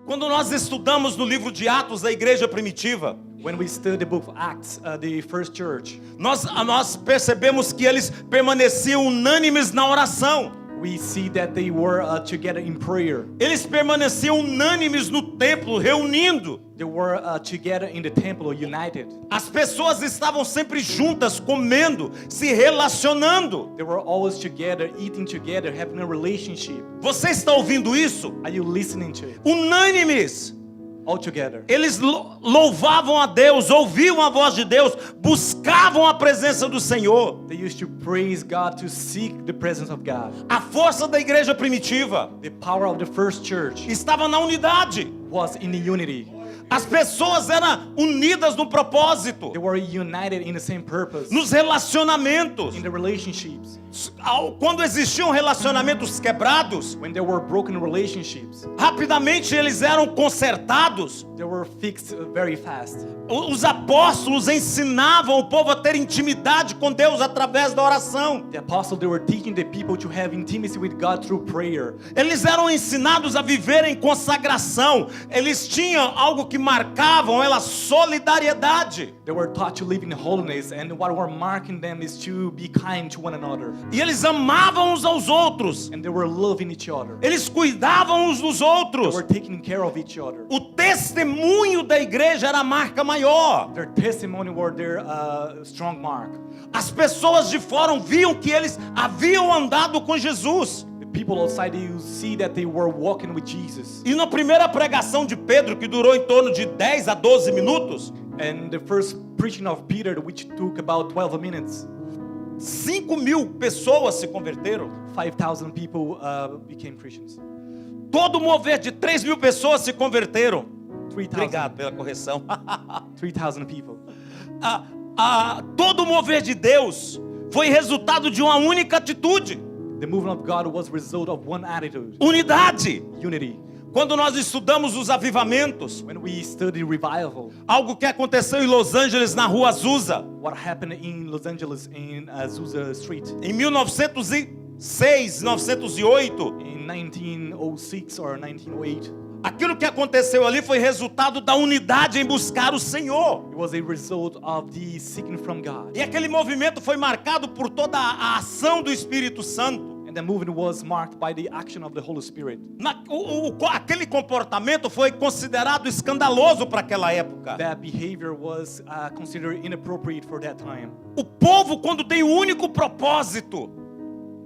Quando nós estudamos no livro de Atos da igreja primitiva, When we study the book of Acts, the first church, nós percebemos que eles permaneciam unânimes na oração. we see that they were together in prayer. Eles permaneciam unânimes no templo, reunindo. They were together in the temple, united. As pessoas estavam sempre juntas, comendo, se relacionando. They were always together, eating together, having a relationship. Você está ouvindo isso? Are you listening to it? Unânimes. All together. Eles louvavam a Deus, ouviam a voz de Deus, buscavam a presença do Senhor. They used to praise God, to seek the presence of God. A força da igreja primitiva The power of the first church estava na unidade. was in the unity. As pessoas eram unidas no propósito, They were united in the same purpose, nos relacionamentos. in the relationships. Quando existiam relacionamentos quebrados, When there were broken relationships, rapidamente eles eram consertados. they were fixed very fast. Os apóstolos ensinavam o povo a ter intimidade com Deus através da oração. The apostles, they were teaching the people to have intimacy with God through prayer. Eles eram ensinados a viver em consagração. Eles tinham algo que marcavam ela, solidariedade. They were taught to live in holiness, and what were marking them is to be kind to one another. E eles amavam uns aos outros. And they were loving each other. Eles cuidavam uns dos They outros. were taking care of each other. O testemunho da igreja era a marca maior. Their testimony were their strong mark. As pessoas de fora viam que eles haviam andado com Jesus. The people outside, you see that they were walking with Jesus. E na primeira pregação de Pedro, que durou em torno de 10 a 12 minutos, And the first preaching of Peter, which took about 12 minutes, 5.000 pessoas se converteram. 5,000 people became Christians. Todo mover de 3.000 pessoas se converteram. 3,000. Obrigado pela correção. 3,000 people. Todo mover de Deus foi resultado de uma única atitude: The movement of God was a result of one attitude, unidade. unity. Quando nós estudamos os avivamentos, When we study revival, algo que aconteceu em Los Angeles na rua Azusa, what happened in Los Angeles in Azusa Street em 1906, 1908, in 1906 or 1908, aquilo que aconteceu ali foi resultado da unidade em buscar o Senhor. it was a result of the seeking from God. E aquele movimento foi marcado por toda a ação do Espírito Santo. And the movement was marked by the action of the Holy Spirit. Aquele comportamento foi considerado escandaloso para aquela época. That behavior was considered inappropriate for that time. O povo, quando tem um único propósito,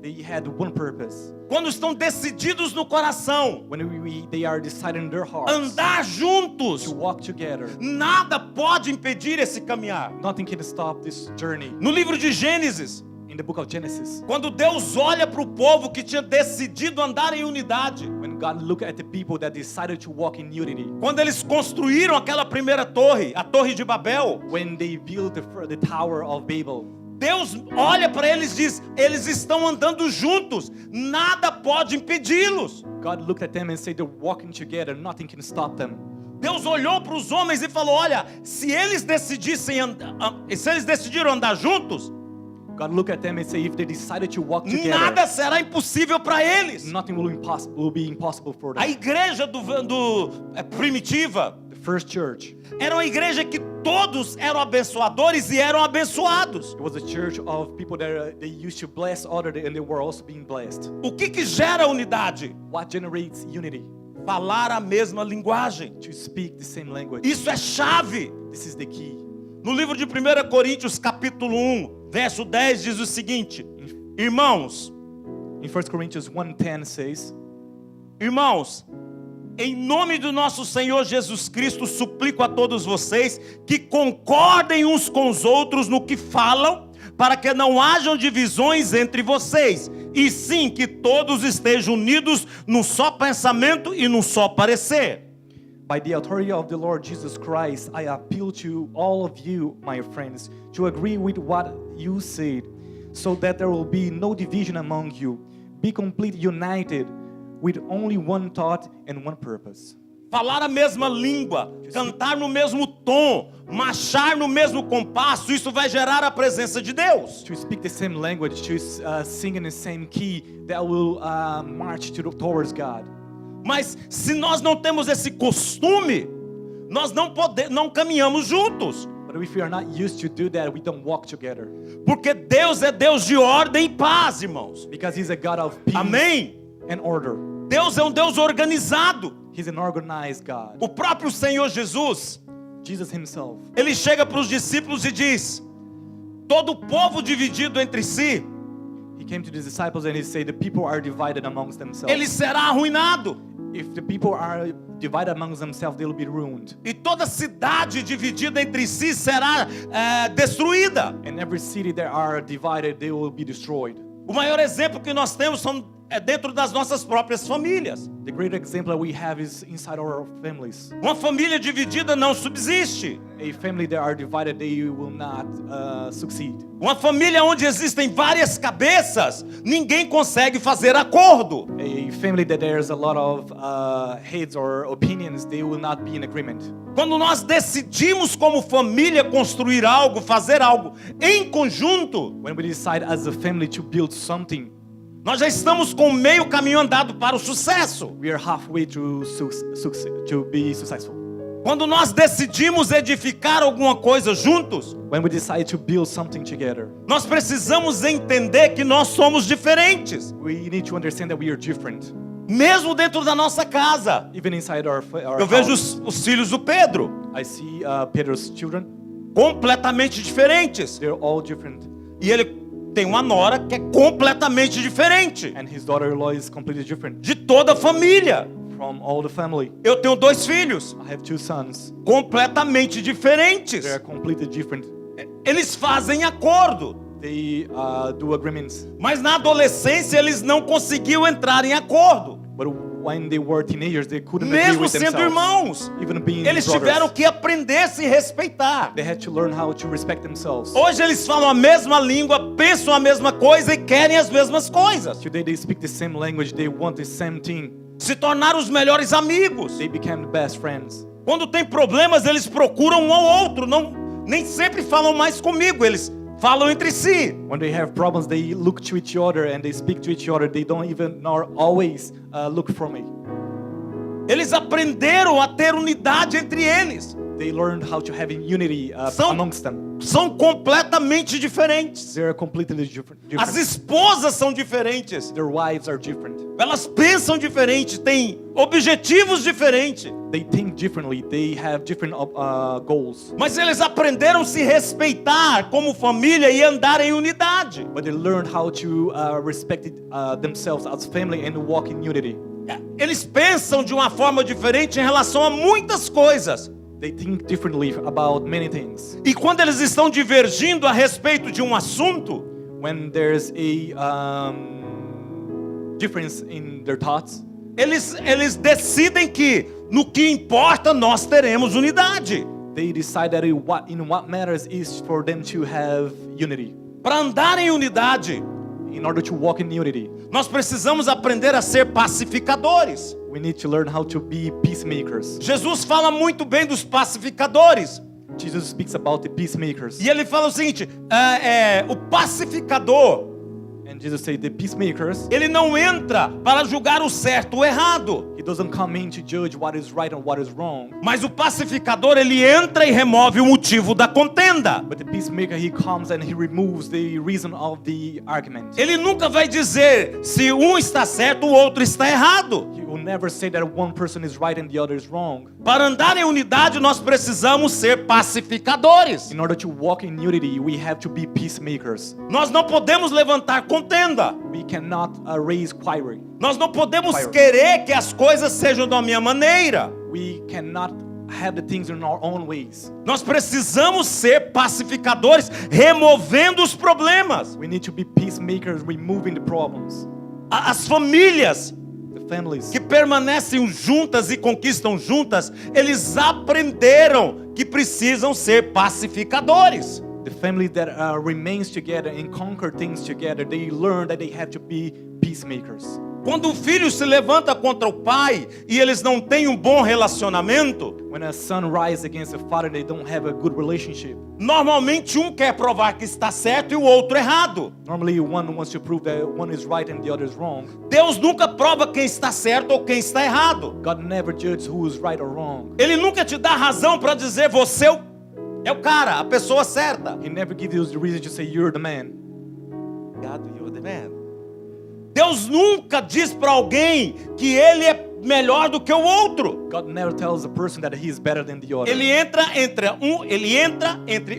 They had one purpose. quando estão decididos no coração, When they are deciding in their hearts andar juntos, to walk together, nada pode impedir esse caminhar. nothing can stop this journey. No livro de Gênesis, In the book of Genesis, quando Deus olha para o povo que tinha decidido andar em unidade, when God looked at the people that decided to walk in unity, quando eles construíram aquela primeira torre, a Torre de Babel, when they built the Tower of Babel, Deus olha para eles e diz: eles estão andando juntos, nada pode impedi-los. God looked at them and said, they're walking together, nothing can stop them. Deus olhou para os homens e falou: olha, se eles decidiram andar juntos, God looked at them and said, if they decided to walk together, nada será impossível para eles. nothing will be impossible for A them. igreja primitiva The first church, era uma igreja que todos eram abençoadores e eram abençoados. it was a church of people that they used to bless others and they were also being blessed. O que gera unidade? What generates unity? Falar a mesma linguagem. To speak the same language. Isso é chave. This is the key. No livro de 1 Coríntios, capítulo 1, verso 10, diz o seguinte: irmãos, In 1 Corinthians 1:10 says, irmãos, em nome do nosso Senhor Jesus Cristo, suplico a todos vocês que concordem uns com os outros no que falam, para que não hajam divisões entre vocês, e sim que todos estejam unidos num só pensamento e num só parecer. by the authority of the Lord Jesus Christ, I appeal to all of you, my friends, to agree with what you said, so that there will be no division among you. Be completely united with only one thought and one purpose. Falar a mesma língua, cantar no mesmo tom, marchar no mesmo compasso, isso vai gerar a presença de Deus. To speak the same language, to sing in the same key, that will march towards God. Mas se nós não temos esse costume, nós não caminhamos juntos. But if we are not used to do that, we don't walk together. Porque Deus é Deus de ordem e paz, irmãos. Because He's a God of peace Amém? and order. Deus é um Deus organizado. He's an organized God. O próprio Senhor Jesus, Jesus Himself, Ele chega para os discípulos e diz: todo o povo dividido entre si, He came to the disciples and He said, the people are divided amongst themselves. ele será arruinado. If the people are divided amongst themselves, they will be ruined. E toda cidade dividida entre si será destruída. And every city that are divided, they will be destroyed. O maior exemplo que nós temos é dentro das nossas próprias famílias. The great example that we have is inside our families. Uma família dividida não subsiste. A family that are divided, they will not succeed. Uma família onde existem várias cabeças, ninguém consegue fazer acordo. A family that there's a lot of heads or opinions, they will not be in agreement. Quando nós decidimos como família construir algo, fazer algo em conjunto, When we decide as a family to build something, nós já estamos com meio caminho andado para o sucesso. we are halfway to be successful. Quando nós decidimos edificar alguma coisa juntos, When we decide to build something together, nós precisamos entender que nós somos diferentes, we need to understand that we are different. mesmo dentro da nossa casa. Even inside our Eu vejo house, os filhos do Pedro, I see Peter's children. completamente diferentes. They're all different. E ele tem uma nora que é completamente diferente And his daughter-in-law is completely different de toda a família. from all the family. Eu tenho 2 filhos I have 2 sons. completamente diferentes. They are completely different. Eles fazem acordo, They do agreements. mas na adolescência eles não conseguiam entrar em acordo, But when they were teenagers, they couldn't agree mesmo with sendo themselves. irmãos. Even being Eles brothers. tiveram que aprender a se respeitar. They had to learn how to respect themselves. Hoje eles falam a mesma língua, pensam a mesma coisa e querem as mesmas coisas. Today they speak the same language. They want the same thing. Se tornaram os melhores amigos. They became the best friends. Quando tem problemas, eles procuram um ao outro. Nem sempre falam mais comigo, eles falam entre si. When they have problems, they look to each other and they speak to each other. They don't even nor always look for me. Eles aprenderam a ter unidade entre eles. They learned how to have unity São- amongst them. São completamente diferentes. They're completely different. As esposas são diferentes. Their wives are different. Elas pensam diferente, têm objetivos diferentes. They think differently. They have different goals. Mas eles aprenderam a se respeitar como família e andar em unidade. But they learned how to respect themselves as family and walk in unity. Eles pensam de uma forma diferente em relação a muitas coisas. They think differently about many things. E quando eles estão divergindo a respeito de um assunto, When there's a difference in their thoughts, eles decidem que no que importa nós teremos unidade. they decide that in what matters is for them to have unity. Para andar em unidade, In order to walk in unity, nós precisamos aprender a ser pacificadores. we need to learn how to be peacemakers. Jesus fala muito bem dos pacificadores. Jesus speaks about the peacemakers. E ele fala o seguinte: o pacificador, And Jesus said the peacemakers, ele não entra para julgar o certo ou o errado. he doesn't come in to judge what is right and what is wrong. Mas o pacificador, ele entra e remove o motivo da contenda. But the peacemaker, he comes and he removes the reason of the argument. Ele nunca vai dizer se um está certo, o outro está errado. He will never say that one person is right and the other is wrong. Para andar em unidade, nós precisamos ser pacificadores. In order to walk in unity, we have to be peacemakers. Nós não podemos levantar contenda. We cannot raise quarrel. Nós não podemos Fire. querer que as coisas sejam da minha maneira. We cannot have the things in our own ways. Nós precisamos ser pacificadores, removendo os problemas. We need to be peacemakers, removing the problems. As famílias The families que permanecem juntas e conquistam juntas, eles aprenderam que precisam ser pacificadores. The family that remains together and conquer things together, they learn that they have to be peacemakers. Quando o filho se levanta contra o pai e eles não têm um bom relacionamento, When a son rises against a father, they don't have a good relationship. Normalmente um quer provar que está certo e o outro errado. Normally, one wants to prove that one is right and the other is wrong. Deus nunca prova quem está certo ou quem está errado. God never judges who is right or wrong. Ele nunca te dá razão para dizer você é o cara, a pessoa certa. He never gives you the reason to say you're the man. Obrigado, you're the man. Deus nunca diz para alguém que ele é melhor do que o outro. God never tells a person that he is better than the other. Ele entra entre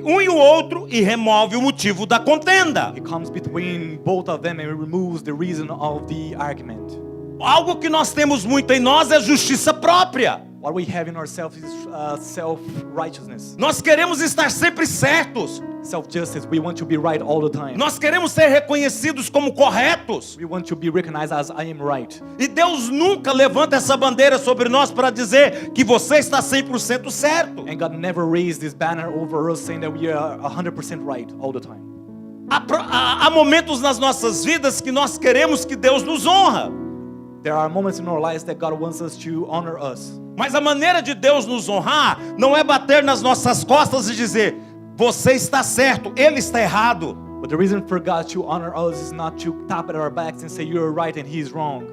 um e o outro e remove o motivo da contenda. He comes between both of them and removes the reason of the argument. Algo que nós temos muito em nós é justiça própria. What we have in ourselves is self-righteousness. Nós queremos estar sempre certos. Self-justice. We want to be right all the time. Nós queremos ser reconhecidos como corretos. We want to be recognized as I am right. E Deus nunca levanta essa bandeira sobre nós para dizer que você está 100% certo. And God never raised this banner over us saying that we are 100% right all the time. Há momentos nas nossas vidas que nós queremos que Deus nos honra. There are moments in our lives that God wants us to honor us. Mas a maneira de Deus nos honrar não é bater nas nossas costas e dizer: você está certo, ele está errado. But the reason for God to honor us is not to tap at our backs and say you're right and he's wrong.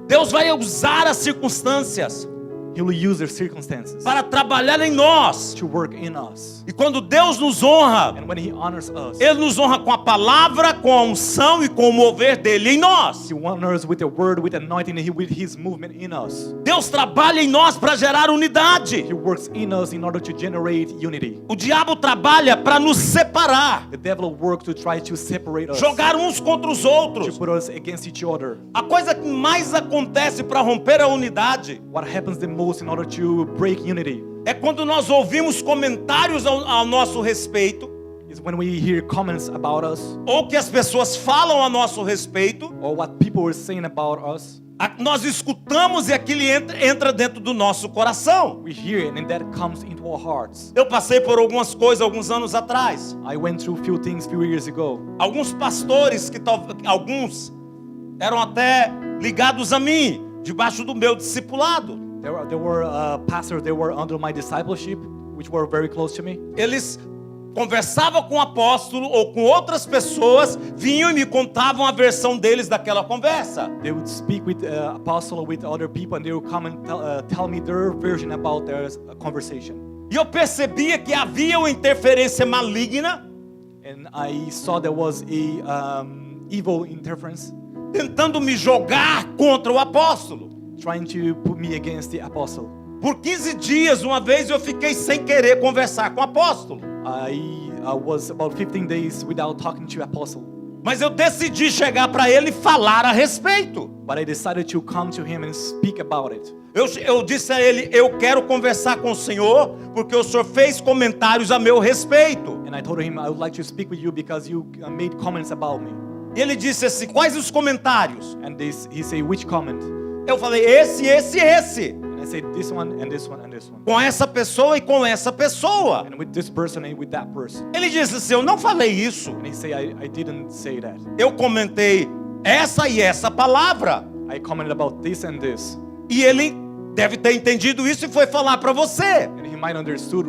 Deus vai usar as circunstâncias He will use their circumstances para trabalhar em nós. to work in us. E quando Deus nos honra, And when he honors us, Ele nos honra com a palavra, com a unção e com o mover dele em nós. he honors with the word, with anointing, and with his movement in us. Deus trabalha em nós para gerar unidade. He works in us in order to generate unity. O diabo trabalha para nos separar, The devil works to try to separate us, jogar uns contra os to outros. put us against each other. A coisa que mais acontece para romper a unidade What happens the most in order to break unity é quando nós ouvimos comentários ao nosso respeito, is when we hear comments about us ou que as pessoas falam a nosso respeito, or what people are saying about us. nós escutamos e aquilo entra dentro do nosso coração. We hear it and that comes into our hearts. Eu passei por algumas coisas alguns anos atrás. I went through few things few years ago. Alguns pastores alguns eram até ligados a mim, debaixo do meu discipulado. There were pastors that were under my discipleship, which were very close to me. Eles conversavam com o apóstolo ou com outras pessoas, vinham e me contavam a versão deles daquela conversa. They would speak with apostle or with other people, and they would come and tell me their version about their conversation. E eu percebia que havia uma interferência maligna, And I saw there was a evil interference tentando me jogar contra o apóstolo. trying to put me against the apostle. Por 15 dias, uma vez eu fiquei sem querer conversar com o apóstolo. I was about 15 days without talking to apostle. Mas eu decidi chegar para ele e falar a respeito. But I decided to come to him and speak about it. Eu disse a ele: eu quero conversar com o senhor porque o senhor fez comentários a meu respeito. And I told him I would like to speak with you because you made comments about me. E ele disse assim: quais os comentários? And he said, which comment? Eu falei: esse. And I said, this one and this one and this one. Com essa pessoa e com essa pessoa. And with this person and with that person. Ele disse assim: eu não falei isso. And he said, I didn't say that. Eu comentei essa e essa palavra. I commented about this and this. E ele deve ter entendido isso e foi falar para você. And he might understood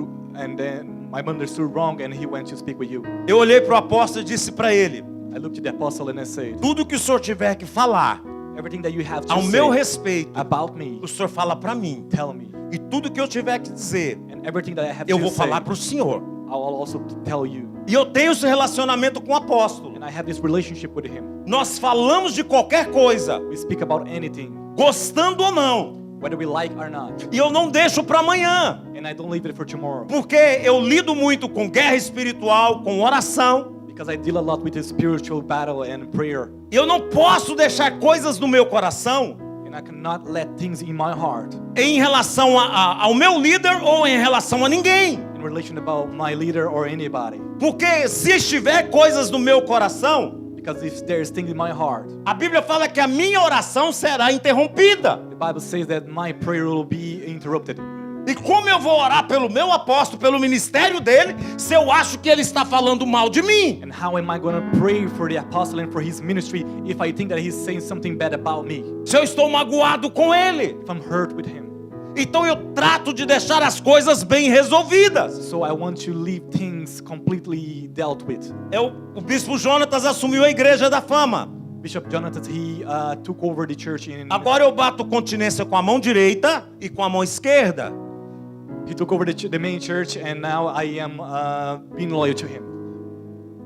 wrong and he went to speak with you. Eu olhei para o apóstolo e disse para ele: I looked at the apostle and I said, tudo que o senhor tiver que falar everything that you have to ao say meu respeito, about me, o senhor fala para mim. tell me. E tudo que eu tiver que dizer, And everything that I have eu to vou say, falar para o senhor. I will also tell you. E eu tenho esse relacionamento com o apóstolo. And I have this relationship with him. Nós falamos de qualquer coisa, We speak about anything, gostando ou não. whether we like or not. E eu não deixo para amanhã, And I don't leave it for tomorrow. porque eu lido muito com guerra espiritual, com oração. Because I deal a lot with the spiritual battle and prayer. E eu não posso deixar coisas no meu coração And I cannot let things in my heart em relação ao meu líder ou em relação a ninguém. in relation about my leader or anybody. Porque se estiver coisas no meu coração, Because if there's things in my heart, a Bíblia fala que a minha oração será interrompida. the Bible says that my prayer will be interrupted. E como eu vou orar pelo meu apóstolo, pelo ministério dele, se eu acho que ele está falando mal de mim? And how am I going to pray for the apostle and for his ministry if I think that he's saying something bad about me? Se eu estou magoado com ele? If I'm hurt with him? Então eu trato de deixar as coisas bem resolvidas. So I want to leave things completely dealt with. O bispo Jonatas assumiu a igreja da fama. Bishop Jonathan, he took over the church in. Agora eu bato continência com a mão direita e com a mão esquerda. He took over the main church, and now I am being loyal to him.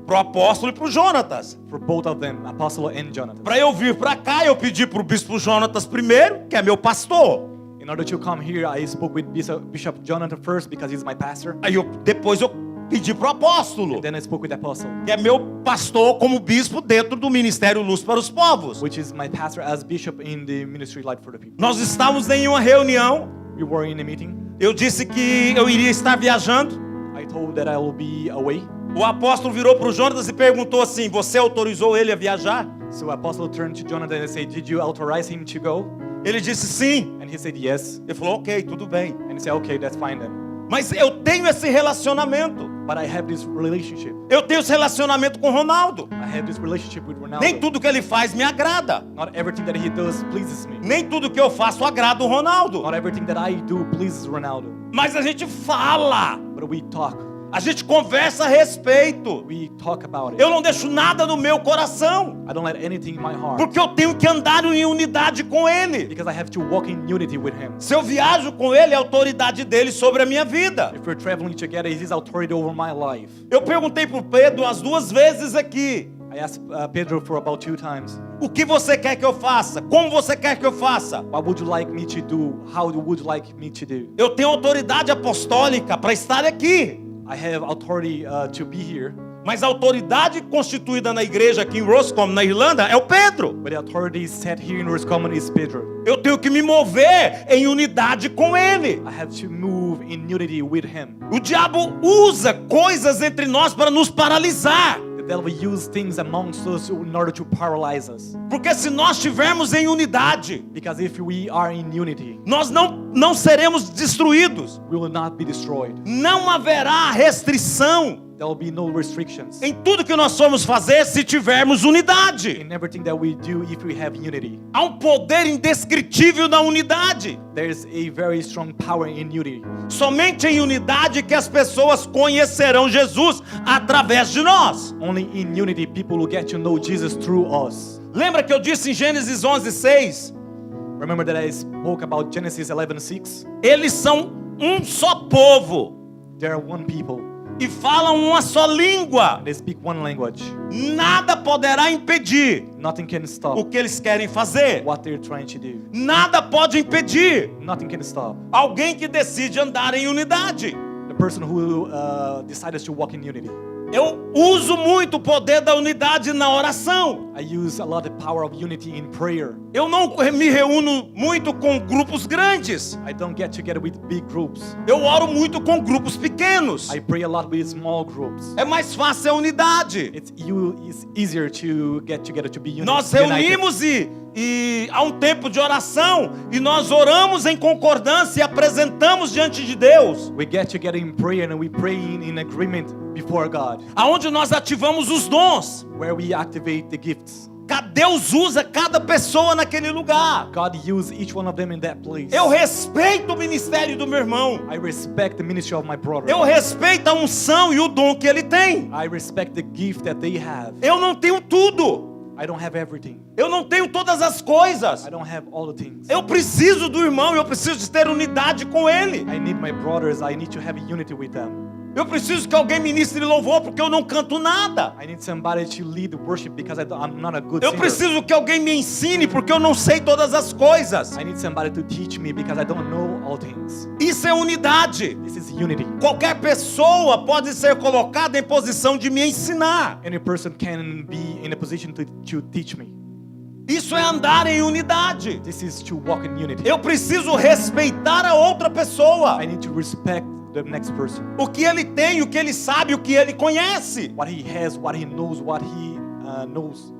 Pro apóstolo e pro Jonatas. For both of them, Apostle and Jonathan. Para eu vir para cá, eu pedi pro bispo Jonatas primeiro, que é meu pastor. In order to come here, I spoke with Bishop Jonathan first because he's my pastor. Aí depois eu pedi pro apóstolo, And then I spoke with the apostle, que é meu pastor como bispo dentro do Ministério Luz para os Povos. which is my pastor as bishop in the ministry Light for the People. Nós estávamos em uma reunião. We were in a meeting. Eu disse que eu iria estar viajando. I told that I will be away. O apóstolo virou para o Jonatas e perguntou assim: você autorizou ele a viajar? So apostle turned to Jonathan and said, "Did you authorize him to go?" Ele disse sim. And he said yes. Ele falou: ok, tudo bem. And he said, "Okay, that's fine then." Mas eu tenho esse relacionamento. But I have this relationship. Eu tenho esse relacionamento com Ronaldo. I have this relationship with Ronaldo. Nem tudo que ele faz me agrada. Not everything that he does pleases me. Nem tudo que eu faço agrada o Ronaldo. Not everything that I do pleases Ronaldo. Mas a gente fala. But we talk. A gente conversa a respeito. We talk about it. Eu não deixo nada no meu coração. I don't let anything in my heart. Porque eu tenho que andar em unidade com ele. Because I have to walk in unity with him. Se eu viajo com ele, é a autoridade dele sobre a minha vida. If we're traveling together, it's his authority over my life. Eu perguntei para o Pedro as 2 vezes aqui: I asked Pedro for about 2 times. o que você quer que eu faça? Como você quer que eu faça? What would you like me to do? How would you like me to do? Eu tenho autoridade apostólica para estar aqui. I have authority to be here. Mas a autoridade constituída na igreja aqui em Roscommon, na Irlanda, é o Pedro. But the authority set here in Roscommon is Pedro. Eu tenho que me mover em unidade com ele. I have to move in unity with him. O diabo usa coisas entre nós para nos paralisar. The devil uses things amongst us in order to paralyze us. Porque se nós estivermos em unidade, Because if we are in unity, nós não seremos destruídos. we will not be destroyed. Não haverá restrição There will be no restrictions em tudo que nós formos fazer se tivermos unidade. in everything that we do if we have unity. Há um poder indescritível na unidade. There is a very strong power in unity. Somente em unidade que as pessoas conhecerão Jesus através de nós. Only in unity people will get to know Jesus through us. Lembra que eu disse em Gênesis 11:6? Remember that I spoke about Genesis 11:6? Eles são um só povo They are one people. e falam uma só língua. They speak one language. Nada poderá impedir Nothing can o stop que eles querem fazer. what they're trying to do. Nada pode impedir Nothing can stop alguém que decide andar em unidade. the person who decides to walk in unity. Eu uso muito o poder da unidade na oração. I use a lot of power of unity in prayer. Eu não me reúno muito com grupos grandes. I don't get together with big groups. Eu oro muito com grupos pequenos. I pray a lot with small groups. É mais fácil a unidade. It's easier to get together to be united. Nós reunimos e há um tempo de oração e nós oramos em concordância e apresentamos diante de Deus. We get together in prayer and we pray in agreement before God, Aonde nós ativamos os dons. where we activate the gifts. Deus usa cada pessoa naquele lugar. God used each one of them in that place. Eu respeito o ministério do meu irmão. I respect the ministry of my brother. Eu respeito a unção e o dom que ele tem. I respect the gift that they have. Eu não tenho tudo. I don't have everything. Eu não tenho todas as coisas. I don't have all the things. Eu preciso do irmão, eu preciso de ter unidade com ele. I need my brothers. I need to have unity with them. Eu preciso que alguém ministre louvor porque eu não canto nada. I need somebody to lead the worship because I'm not a good Eu singer. preciso que alguém me ensine porque eu não sei todas as coisas. I need somebody to teach me because I don't know all things. Isso é unidade. This is unity. Qualquer pessoa pode ser colocada em posição de me ensinar. Any person can be in a position to teach me. Isso é andar em unidade. This is to walk in unity. Eu preciso respeitar a outra pessoa. I need to respect the next person. O que ele tem, o que ele sabe, o que ele conhece. What he has, what he knows, what he knows.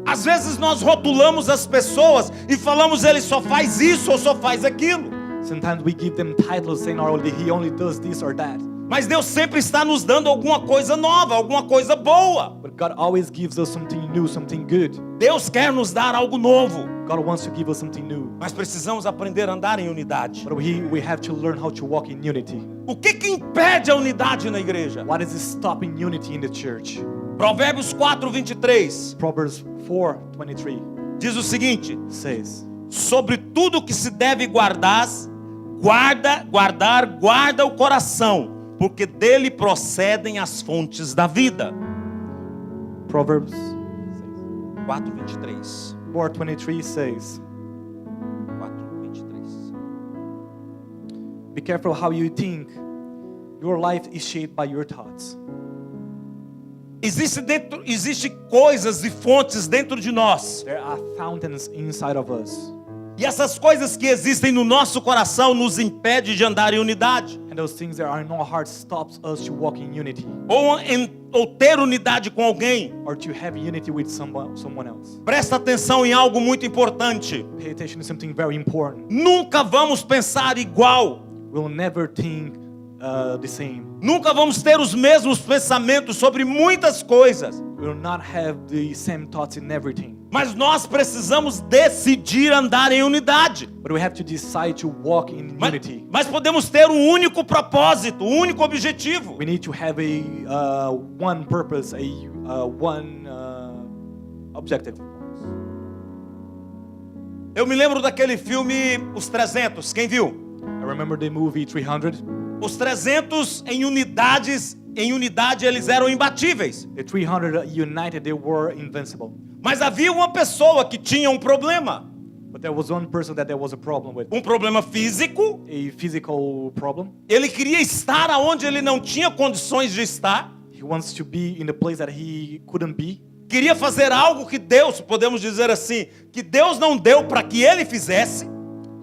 Às vezes nós rotulamos as pessoas e falamos ele só faz isso ou só faz aquilo. Sometimes we give them titles saying, "Oh, he only does this or that." Mas Deus sempre está nos dando alguma coisa nova, alguma coisa boa. But God always gives us something new, something good. Deus quer nos dar algo novo. God wants to give us something new. Mas precisamos aprender a andar em unidade. But we have to learn how to walk in unity. O que impede a unidade na igreja? What is stopping unity in the church? Provérbios 4:23 Proverbs 4:23 diz o seguinte: says, sobre tudo que se deve guardar o coração, porque dele procedem as fontes da vida. Proverbs 4:23. 4:23 says, 4:23. be careful how you think. Your life is shaped by your thoughts. Existe coisas e fontes dentro de nós. There are fountains inside of us. E essas coisas que existem no nosso coração nos impedem de andar em unidade. And those things that are in our heart stops us to walk in unity. Ou ter unidade com alguém. Or to have unity with someone else. Presta atenção em algo muito importante. Pay attention to something very important. Nunca vamos pensar igual. We'll never think the same. Nunca vamos ter os mesmos pensamentos sobre muitas coisas. We will not have the same thoughts in everything. Mas nós precisamos decidir andar em unidade. But we have to decide to walk in unity. Mas podemos ter um único propósito, um único objetivo. We need to have a one purpose, one objective. Eu me lembro daquele filme Os 300, quem viu? I remember the movie 300. Os 300 em unidade eles eram imbatíveis. The 300 united, they were invincible. Mas havia uma pessoa que tinha um problema. But there was one person that there was a problem with. Um problema físico. A physical problem. Ele queria estar aonde ele não tinha condições de estar. He wants to be in the place that he couldn't be. Queria fazer algo que Deus, podemos dizer assim, que Deus não deu para que ele fizesse.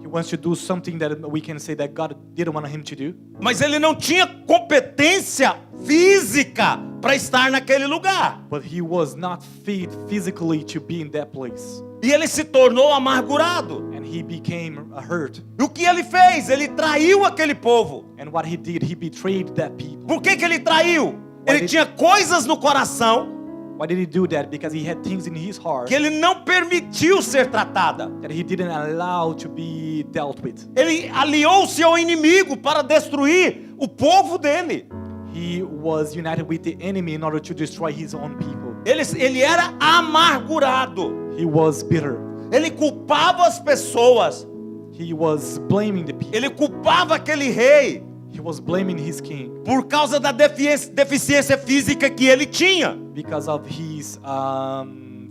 He wants to do something that we can say that God didn't want him to do. Mas ele não tinha competência física para estar naquele lugar. But he was not fit physically to be in that place. E ele se tornou amargurado. And he became hurt. E o que ele fez? Ele traiu aquele povo. And what he did, he betrayed that people. Por que ele traiu? Ele tinha coisas no coração Why did he do that? Because he had things in his heart que ele não permitiu ser tratada. that he didn't allow to be dealt with. Ele aliou-se ao inimigo para destruir o povo dele. He was united with the enemy in order to destroy his own people. Ele era amargurado. He was bitter. Ele culpava as pessoas. He was blaming the people. Ele culpava aquele rei He was blaming his king por causa da deficiência física que ele tinha. because of his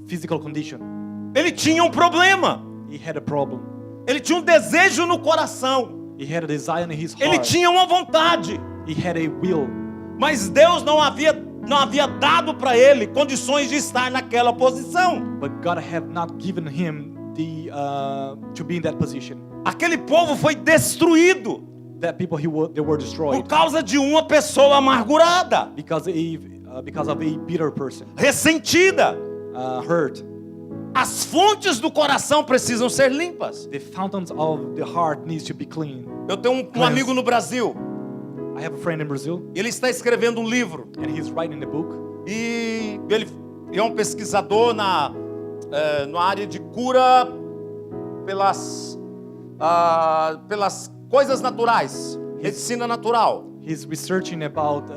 physical condition. Ele tinha um problema. He had a problem. Ele tinha um desejo no coração. He had a desire in his Ele heart. tinha uma vontade. He had a will. Mas Deus não havia dado para ele condições de estar naquela posição. But God had not given him the to be in that position. Aquele povo foi destruído That people they were por destroyed causa de uma pessoa amargurada, because of a bitter person, ressentida. hurt. As fontes do coração precisam ser limpas. The fountains of the heart needs to be clean. Eu tenho um amigo no Brasil. I have a friend in Brazil, Ele está escrevendo um livro and he's writing a book. e ele é um pesquisador na área de cura pelas coisas naturais, medicina natural. He's researching about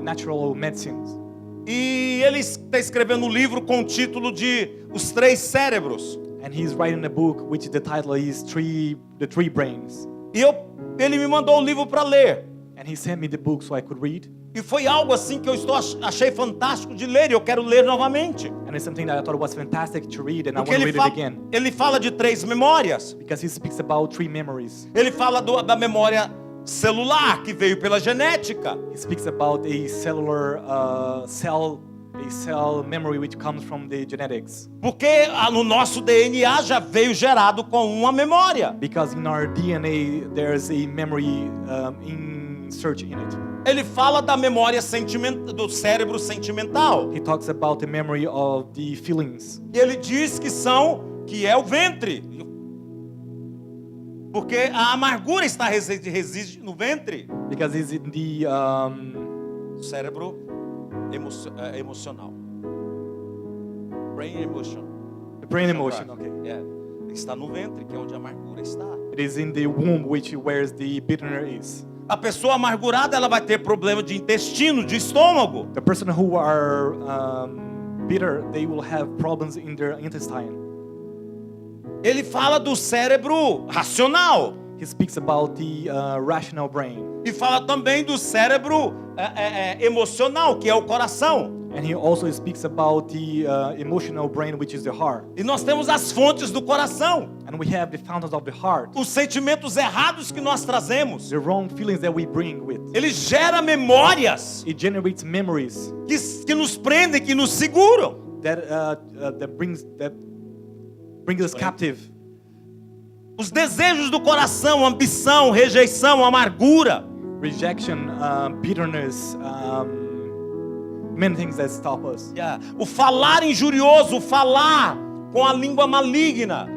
natural medicines, E ele está escrevendo um livro com o título de Os Três Cérebros. and he's writing a book which the title is The Three Brains. E ele me mandou o livro para ler. And he sent me the book so I could read. E foi algo assim que eu achei fantástico de ler e eu quero ler novamente. And it's something that I thought was fantastic to read, and I Porque want to read it again. ele fala de três memórias. Because he speaks about three memories. Ele fala da memória celular que veio pela genética. He speaks about a cellular cell memory which comes from the genetics. Porque no nosso DNA já veio gerado com uma memória. Because in our DNA there's a memory insert in it. Ele fala da memória do cérebro sentimental. He talks about the memory of the feelings. E ele diz que é o ventre. Porque a amargura reside no ventre. Because it's in the Cérebro emocional. Brain emotion. brain emotion. Okay. Yeah. está no ventre, que é onde a amargura está. It is in the womb which where the bitterness is. A pessoa amargurada, ela vai ter problema de intestino, de estômago. The person who are bitter, they will have problems in their intestine. Ele fala do cérebro racional. He speaks about the rational brain. E fala também do cérebro emocional, que é o coração. And he also speaks about the emotional brain, which is the heart. E nós temos as fontes do coração. And we have the fountains of the heart. Os sentimentos errados que nós trazemos. The wrong feelings that we bring with. Ele gera memórias It generates memories que nos prendem, que nos seguram. that brings us captive. Os desejos do coração, ambição, rejeição, amargura. Rejection, bitterness, many things that stop us. O falar injurioso, o falar com a língua maligna.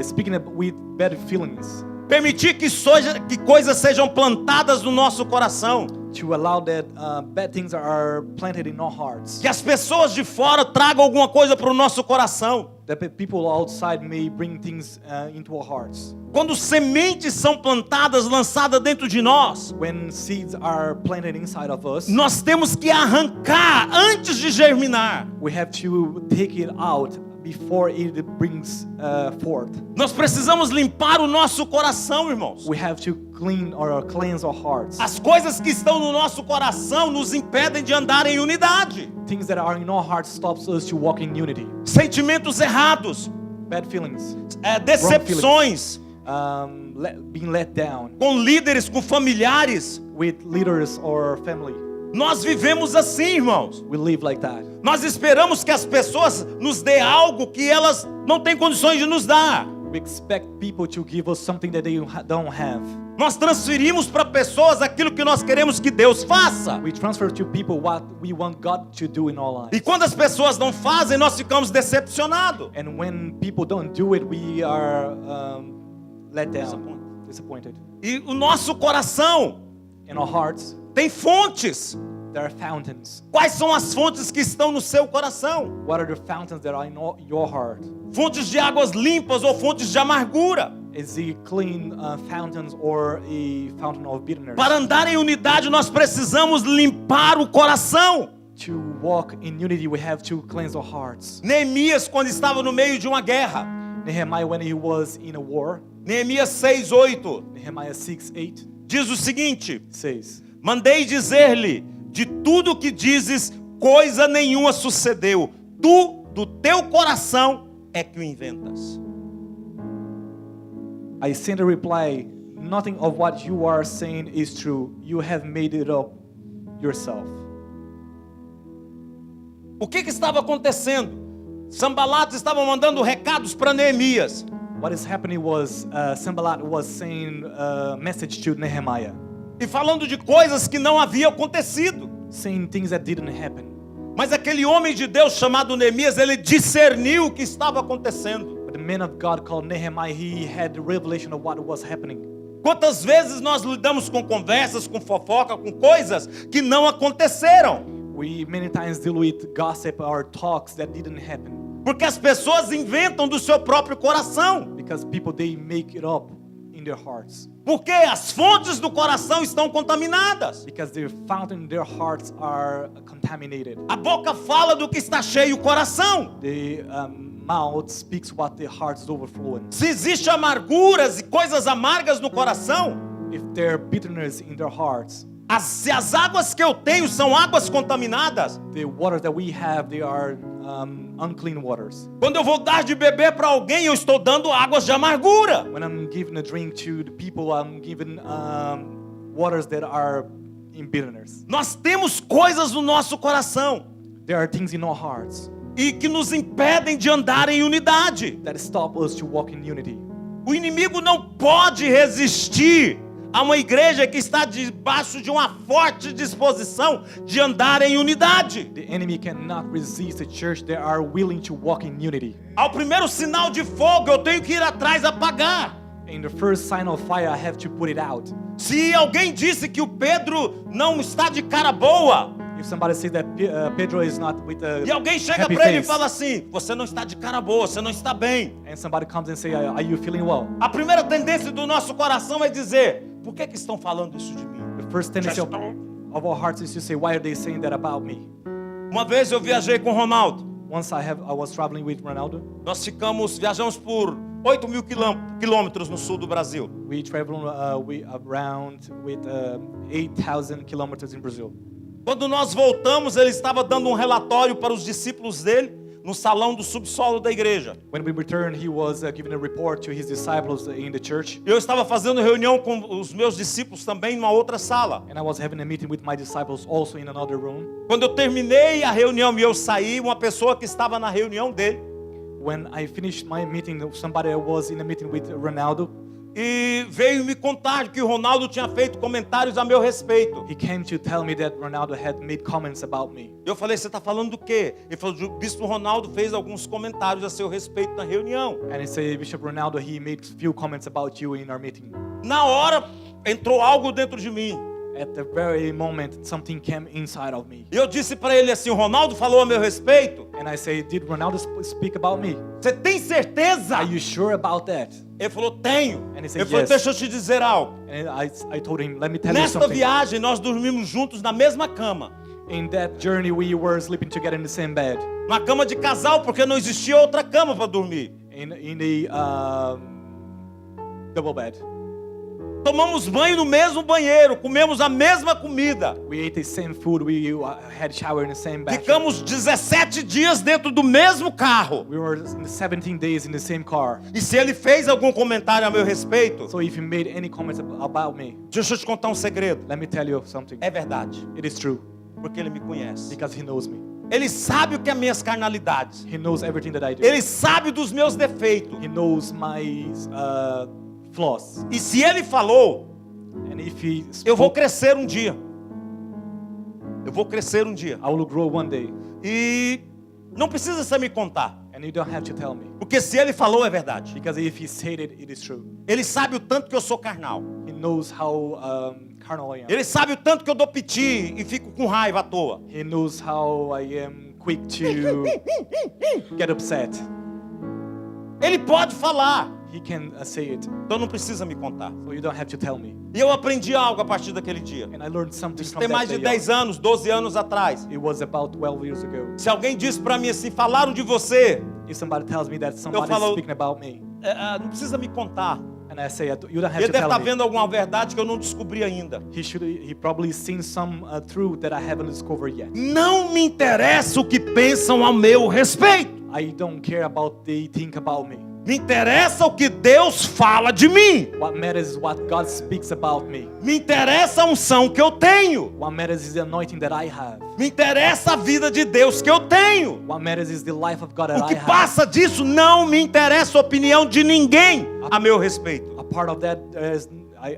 Speaking with bad feelings. Permitir que coisas sejam plantadas no nosso coração. To allow that bad things are planted in our hearts. Que as pessoas de fora tragam alguma coisa para o nosso coração. That people outside may bring things into our hearts. Quando sementes são plantadas, lançadas dentro de nós, when seeds are planted inside of us, nós temos que arrancar antes de germinar. We have to take it out before it brings forth. Nós precisamos limpar o nosso coração, irmãos. We have to cleanse our hearts. As coisas que estão no nosso coração nos impedem de andar em unidade. Things that are in our hearts stops us to walk in unity. Sentimentos errados, bad feelings, decepções, being let down, com líderes, com familiares. with leaders or family. Nós vivemos assim, irmãos. We live like that. Nós esperamos que as pessoas nos dê algo que elas não têm condições de nos dar. We expect people to give us something that they don't have. Nós transferimos para pessoas aquilo que nós queremos que Deus faça. We transfer to people what we want God to do in our lives. E quando as pessoas não fazem, nós ficamos decepcionados. And when people don't do it, we are let down, disappointed. E o nosso coração In our hearts, tem fontes. there are fountains. Quais são as fontes que estão no seu coração? What are the fountains that are in your heart? Fontes de águas limpas ou fontes de amargura? Is it clean fountains or a fountain of bitterness? Para andar em unidade, nós precisamos limpar o coração. To walk in unity, we have to cleanse our hearts. Neemias, quando estava no meio de uma guerra, Nehemiah, when he was in a war, Neemias 6:8, Nehemiah 6:8 diz o seguinte: says, mandei dizer-lhe, de tudo que dizes, coisa nenhuma sucedeu. Tu, do teu coração, é que o inventas. I sent a reply, nothing of what you are saying is true. You have made it up yourself. O que estava acontecendo? Sanbalat estava mandando recados para Neemias. What is happening was Sanballat was saying a message to Nehemiah, E falando de coisas que não haviam acontecido. saying things that didn't happen. Mas aquele homem de Deus chamado Neemias, ele discerniu o que estava acontecendo. But the man of God called Nehemiah, he had the revelation of what was happening. Quantas vezes nós lidamos com conversas, com fofoca, com coisas que não aconteceram? We many times deal with gossip or talks that didn't happen. Porque as pessoas inventam do seu próprio coração. Because people, they make it up in their hearts. Porque as fontes do coração estão contaminadas. Because the fountain in their hearts are contaminated. A boca fala do que está cheio o coração. The mouth speaks what the heart is overflowing. Se existe amarguras e coisas amargas no coração, If there are bitterness in their hearts, se as águas que eu tenho são águas contaminadas, the waters that we have, they are unclean waters. quando eu vou dar de beber para alguém, eu estou dando águas de amargura. When I'm giving a drink to the people, I'm giving waters that are in bitterness. Nós temos coisas no nosso coração There are things in our hearts e que nos impedem de andar em unidade. that stop us to walk in unity. O inimigo não pode resistir a uma igreja que está debaixo de uma forte disposição de andar em unidade. The enemy cannot resist a church that are willing to walk in unity. Ao primeiro sinal de fogo, eu tenho que ir atrás apagar. In the first sign of fire, I have to put it out. Se alguém disse que o Pedro não está de cara boa, If somebody says that Pedro is not with a E alguém chega happy para ele e face, fala assim: você não está de cara boa, você não está bem. and somebody comes and say, are you feeling well? A primeira tendência do nosso coração é dizer: por que estão falando isso de mim? The first tendency of our hearts is to say, why are they saying that about me? Uma vez eu viajei com o Ronaldo. Once I was traveling with Ronaldo. Nós viajamos por 8.000 quilômetros no sul do Brasil. We traveled around with 8,000 kilometers in Brazil. Quando nós voltamos, ele estava dando um relatório para os discípulos dele no salão do subsolo da igreja. When we returned, he was giving a report to his disciples in the church. Eu estava fazendo reunião com os meus discípulos também numa outra sala. And I was having a meeting with my disciples also in another room. Quando eu terminei a reunião e eu saí, uma pessoa que estava na reunião dele, When I finished my meeting, somebody was in a meeting with Ronaldo. e veio me contar que o Ronaldo tinha feito comentários a meu respeito. He came to tell me that Ronaldo had made comments about me. Eu falei: você está falando do quê? Ele falou: o bispo Ronaldo fez alguns comentários a seu respeito na reunião. And he said, Bishop Ronaldo, he made few comments about you in our meeting. Na hora, entrou algo dentro de mim. At the very moment, something came inside of me. E eu disse para ele assim: o Ronaldo falou a meu respeito? And I say, did Ronaldo speak about me? Você tem certeza? Are you sure about that? Ele falou: tenho. And he Ele said, falou: yes. deixa eu te dizer algo. And I told him, let me tell you Nesta something. viagem, nós dormimos juntos na mesma cama. In that journey, we were sleeping together in the same bed. Uma cama de casal, porque não existia outra cama para dormir. In the double bed. Tomamos banho no mesmo banheiro, comemos a mesma comida. We ate the same food. We had shower in the same bathroom. Ficamos 17 dias dentro do mesmo carro. We were 17 days in the same car. E se ele fez algum comentário a meu respeito, So if he made any comments about me, deixa eu te contar um segredo. let me tell you something. É verdade, It is true, porque ele me conhece. because he knows me. Ele sabe o que é minhas carnalidades. He knows everything that I do. Ele sabe dos meus defeitos. He knows my flaws. E se ele falou, And if he eu vou spoke, crescer um dia. Eu vou crescer um dia. I will grow one day. E não precisa você me contar, And you don't have to tell me. porque se ele falou é verdade. Because if he said it, it is true. Ele sabe o tanto que eu sou carnal. He knows how carnal I am. Ele sabe o tanto que eu dou piti e fico com raiva à toa. He knows how I am quick to get upset. Ele pode falar, He can say it. então não precisa me contar. So you don't have to tell me. E eu aprendi algo a partir daquele dia. And I learned something Isso from tem that mais de day 10 on. anos, 12 anos atrás. It was about 12 years ago. Se alguém disse pra mim assim: falaram de você, If somebody tells me that somebody falo- is speaking about me, não precisa me contar. and I say, you don't have Ele to deve tell estar me. vendo alguma verdade que eu não descobri ainda. He probably seen some truth that I haven't discovered yet. Não me interessa o que pensam ao meu respeito. I don't care about they think about me. Me interessa o que Deus fala de mim. What matters is what God speaks about me. Me interessa a unção que eu tenho. What matters is the anointing that I have. Me interessa a vida de Deus que eu tenho. What matters is the life of God that O I que have. passa disso não me interessa a opinião de ninguém a meu respeito. A part of that is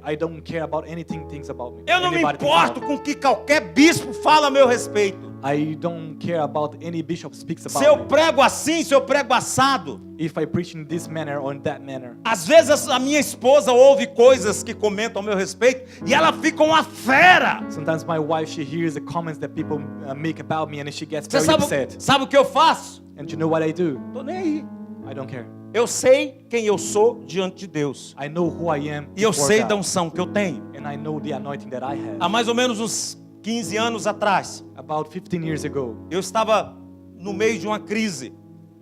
I don't care about anything thinks about me. Eu não me Anybody thinks importo about com o que qualquer bispo fala a meu respeito. me. I don't care about any bishop speaks Se eu about me. prego assim, se eu prego assado. If I preach in this manner or in that manner. Às vezes a minha esposa ouve coisas que comentam a meu respeito e ela fica uma fera. Sometimes my wife, she hears the comments that people make about me and she gets Você very upset. sabe o que eu faço? And you know what I do? Tô nem aí. I don't care. Eu sei quem eu sou diante de Deus. I know who I am E eu before sei God. da unção que eu tenho. And I know the anointing that I have. Há mais ou menos uns 15 anos atrás, About 15 years ago, eu estava no meio de uma crise.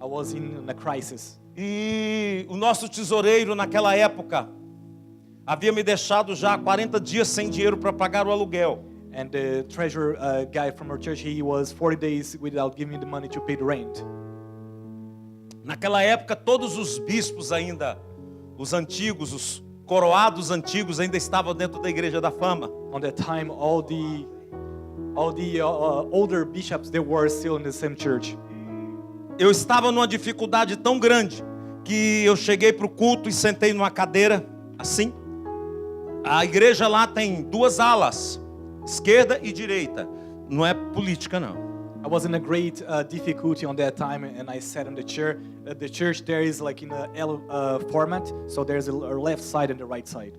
I was in a crisis. E o nosso tesoureiro naquela época havia me deixado já 40 dias sem dinheiro para pagar o aluguel. And the treasurer guy from our church, he was 40 days without giving me the money to pay the rent. Naquela época, todos os bispos ainda, os antigos, os coroados antigos ainda estavam dentro da Igreja da Fama. On that time, all the older bishops, they were still in the same church. Eu estava numa dificuldade tão grande que eu cheguei para o culto e sentei numa cadeira assim. A igreja lá tem duas alas, esquerda e direita. Não é política, não. I was in a great difficulty on that time, and I sat in the chair. The church there is like in a L format, so there's a left side and the right side.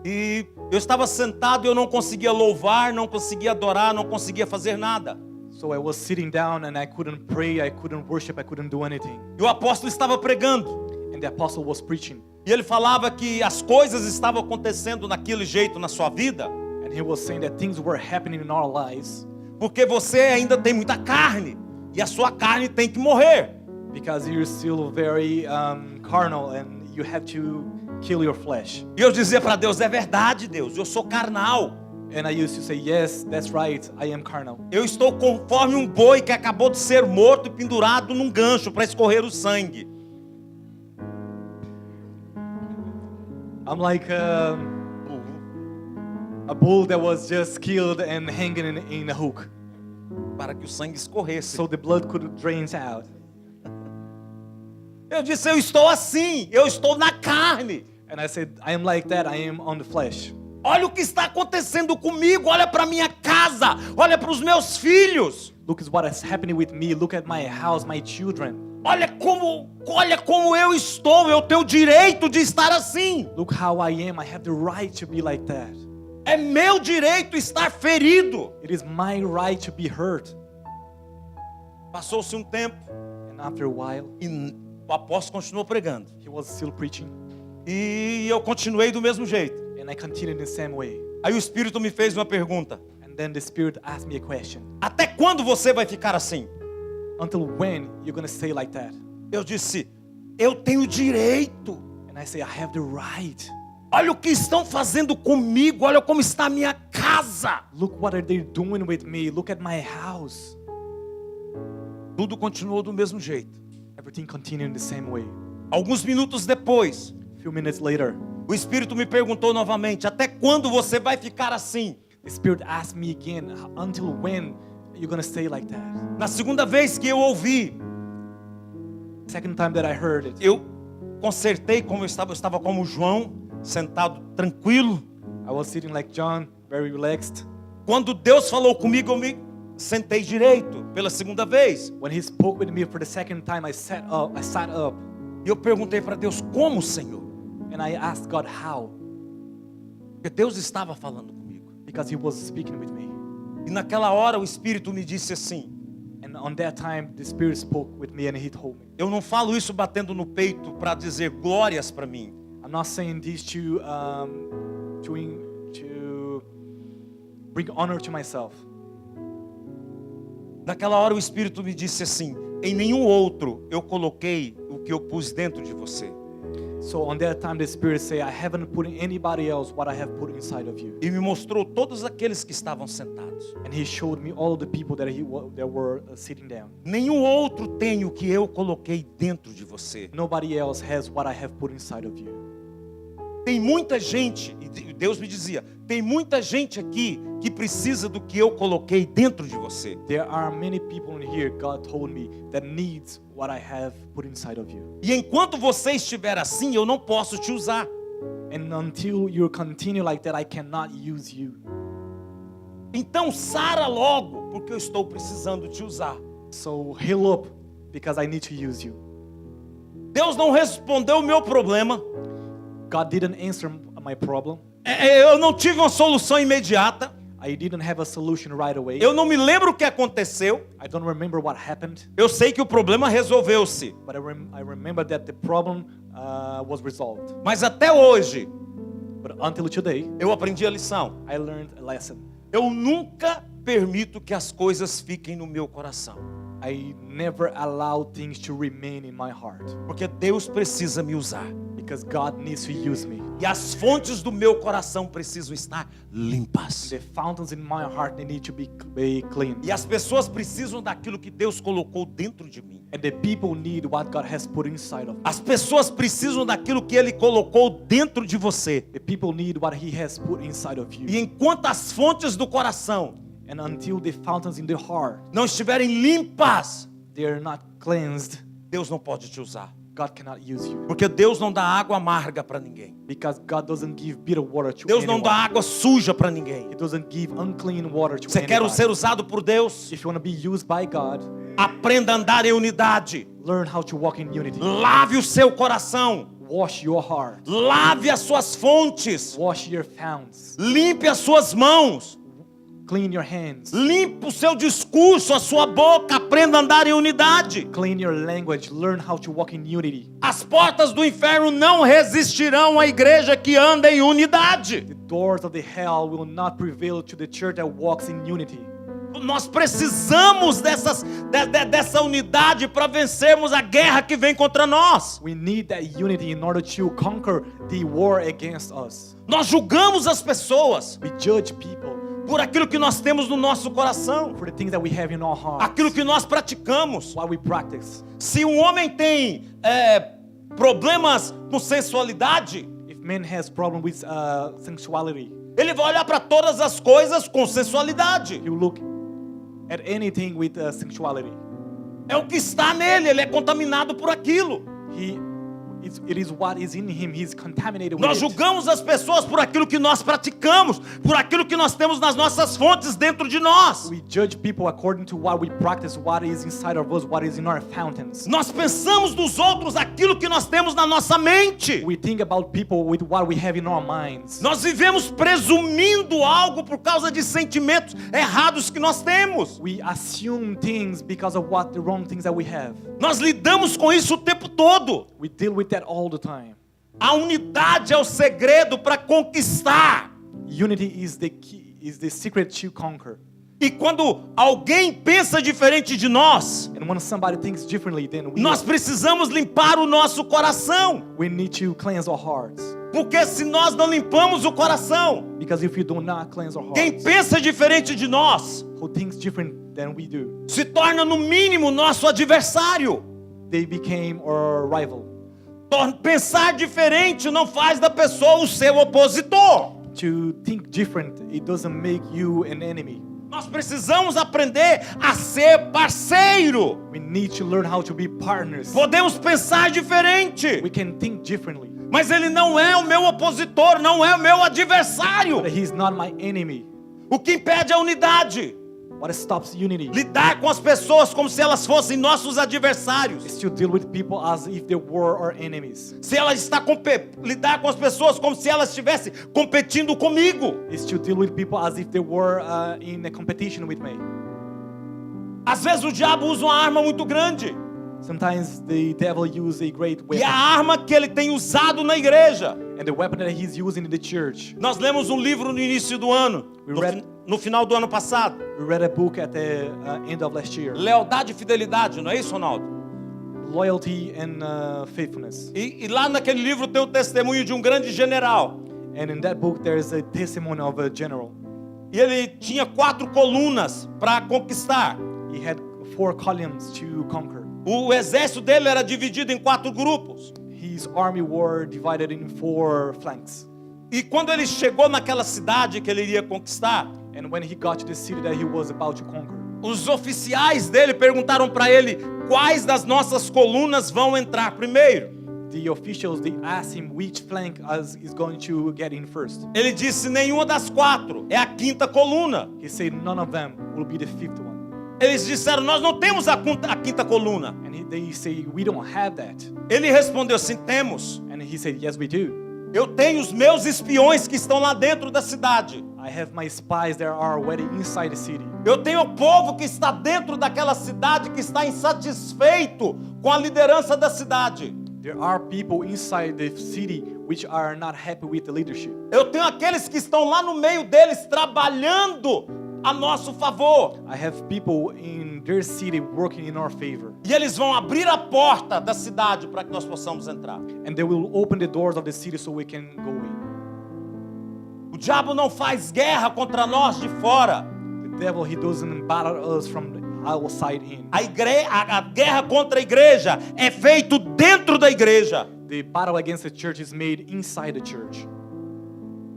E eu estava sentado e eu não conseguia louvar, não conseguia adorar, não conseguia fazer nada. So I was sitting down and I couldn't pray, I couldn't worship, I couldn't do anything. E o apóstolo estava pregando. And the apostle was preaching. E ele falava que as coisas estavam acontecendo naquele jeito na sua vida, And he was saying that things were happening in our lives porque você ainda tem muita carne. E a sua carne tem que morrer. because you're still very carnal and you have to kill your flesh. E eu dizia para Deus, é verdade, Deus, eu sou carnal. And I used to say, yes, that's right, I am carnal. Eu estou conforme um boi que acabou de ser morto e pendurado num gancho para escorrer o sangue. I'm like a bull that was just killed and hanging in a hook, Para que o sangue escorresse. so the blood could drain out. Eu disse, eu estou assim, eu estou na carne. And I said, I am like that, I am on the flesh. Olha o que está acontecendo comigo, olha para minha casa, olha para os meus filhos. Look at what is happening with me, look at my house, my children. Olha como eu estou, eu tenho o direito de estar assim. Look how I am, I have the right to be like that. É meu direito estar ferido. It is my right to be hurt. Passou-se um tempo And after a while, e o apóstolo continuou pregando. he was still preaching, E eu continuei do mesmo jeito. and I continued in the same way. Aí o Espírito me fez uma pergunta. And then the Spirit asked me a question. Até quando você vai ficar assim? Until when you're gonna stay like that? Eu disse, eu tenho direito. And I say, I have the right. Olha o que estão fazendo comigo, olha como está a minha casa. Look what are they doing with me. Look at my house. Tudo continuou do mesmo jeito. Everything continued in the same way. Alguns minutos depois, A few minutes later, o Espírito me perguntou novamente, até quando você vai ficar assim? the Spirit asked me again, until when you're gonna stay like that? Na segunda vez que eu ouvi, Second time that I heard it, eu consertei como eu estava como João, sentado tranquilo. I was sitting like John, very relaxed. Quando Deus falou comigo, eu me sentei direito pela segunda vez. When he spoke with me for the second time, I sat up, E eu perguntei para Deus, como, Senhor? and I asked God how, Porque Deus estava falando comigo. because he was speaking with me. E naquela hora o Espírito me disse assim, And on that time, the Spirit spoke with me and he told me. eu não falo isso batendo no peito para dizer glórias para mim. I'm not saying this to bring honor to myself. Naquela hora o Espírito me disse assim, em nenhum outro eu coloquei o que eu pus dentro de você. So on that time, the Spirit said, I haven't put in anybody else what I have put inside of you. E me mostrou todos aqueles que estavam sentados. And he showed me all the people that were sitting down. Nenhum outro tem o que eu coloquei dentro de você. Nobody else has what I have put inside of you. Tem muita gente, e Deus me dizia, tem muita gente aqui que precisa do que eu coloquei dentro de você. There are many people in here, God told me, that needs what I have put inside of you. E enquanto você estiver assim, eu não posso te usar. And until you continue like that, I cannot use you. Então sara logo, porque eu estou precisando te usar. So heal up, because I need to use you. Deus não respondeu o meu problema. God didn't answer my problem. Eu não tive uma solução imediata. I didn't have a solution right away. Eu não me lembro o que aconteceu. I don't remember what happened, Eu sei que o problema resolveu-se. but I remember that the problem was resolved. Mas até hoje, But until today, eu aprendi a lição. I learned a lesson. Eu nunca permito que as coisas fiquem no meu coração. I never allow things to remain in my heart, Porque Deus precisa me usar. because God needs to use me. E as fontes do meu coração precisam estar limpas. The fountains in my heart, they need to be clean. E as pessoas precisam daquilo que Deus colocou dentro de mim. And the people need what God has put inside of them. As pessoas precisam daquilo que Ele colocou dentro de você. The people need what He has put inside of you. E enquanto as fontes do coração And until the fountains in the heart, não estiverem limpas, they are not cleansed, Deus não pode te usar. God cannot use you. Porque Deus não dá água amarga para ninguém. Because God doesn't give bitter water to Deus não anyone. dá água suja para ninguém. He doesn't give unclean water to Você quer anyone. ser usado por Deus? If you want to be used by God, Aprenda a andar em unidade. learn how to walk in unity. Lave o seu coração. Wash your heart. Lave as suas fontes. Wash your founts. Limpe as suas mãos. Clean your hands. Limpe o seu discurso, a sua boca. Aprenda a andar em unidade. Clean your language. Learn how to walk in unity. As portas do inferno não resistirão à igreja que anda em unidade. The doors of the hell will not prevail to the church that walks in unity. Nós precisamos dessa unidade para vencermos a guerra que vem contra nós. We need that unity in order to conquer the war against us. Nós julgamos as pessoas We judge people por aquilo que nós temos no nosso coração, for the things that we have in our hearts, aquilo que nós praticamos. what we practice. Se um homem tem problemas com sensualidade, If man has problem with sensuality, ele vai olhar para todas as coisas com sensualidade. he will look at anything with sensuality. É o que está nele, ele é contaminado por aquilo. It is what is in him. He's contaminated with Nós it. julgamos as pessoas por aquilo que nós praticamos, por aquilo que nós temos nas nossas fontes dentro de nós. We judge people according to what we practice, what is inside of us, what is in our fountains. Nós pensamos dos outros aquilo que nós temos na nossa mente. We think about people with what we have in our minds. Nós vivemos presumindo algo por causa de sentimentos errados que nós temos. We assume things because of the wrong things that we have. Nós lidamos com isso o tempo todo. We deal with that all the time. A unidade é o segredo para conquistar. Unity is the key, is the secret to conquer. E quando alguém pensa diferente de nós, And when somebody thinks differently than we, nós precisamos limpar o nosso coração. we need to cleanse our hearts. Porque se nós não limpamos o coração, Because if we do not cleanse our quem hearts, pensa diferente de nós who thinks different than we do, se torna no mínimo nosso adversário. they became our rival. Pensar diferente não faz da pessoa o seu opositor. To think different, it doesn't make you an enemy. Nós precisamos aprender a ser parceiro. We need to learn how to be partners. Podemos pensar diferente, We can think differently, mas ele não é o meu opositor, não é o meu adversário. but he's not my enemy. O que impede é a unidade. What stops unity Lidar com as pessoas como se elas fossem nossos adversários. is to deal with people as if they were our enemies. Se ela está lidar com as pessoas como se elas estivessem competindo comigo. Is to deal with people as if they were in a competition with me. Às vezes o diabo usa uma arma muito grande. Sometimes the devil uses a great E a weapon, arma que ele tem usado na igreja. and the weapon that he's using in the church. Nós lemos um livro no início do ano, no final do ano passado. We read a book at the end of last year, Lealdade e fidelidade, não é isso, Ronaldo? Loyalty and Faithfulness. E lá naquele livro tem o testemunho de um grande general. And in that book there is a testimony of a general. E ele tinha 4 colunas para conquistar. He had 4 columns to conquer. O exército dele era dividido em 4 grupos. His army were divided in 4 flanks. E quando ele chegou naquela cidade que ele iria conquistar, And when he got to the city that he was about to conquer, os oficiais dele perguntaram para ele quais das nossas colunas vão entrar primeiro. the officials, they asked him which flank is going to get in first. Ele disse: nenhuma das 4, é a 5ª coluna. He said none of them will be the 5th one. Eles disseram: nós não temos a 5ª coluna. And they say, we don't have that. Ele respondeu: sim, temos. And he said, yes, we do. Eu tenho os meus espiões que estão lá dentro da cidade. I have my spies that are already inside the city. Eu tenho o povo que está dentro daquela cidade que está insatisfeito com a liderança da cidade. There are people inside the city which are not happy with the leadership. Eu tenho aqueles que estão lá no meio deles trabalhando a nosso favor. I have people in their city working in our favor. E eles vão abrir a porta da cidade para que nós possamos entrar. And they will open the doors of the city so we can go in. O diabo não faz guerra contra nós de fora. The devil, he doesn't battle us from the outside in. A guerra contra a igreja é feito dentro da igreja. The battle against the church is made inside the church.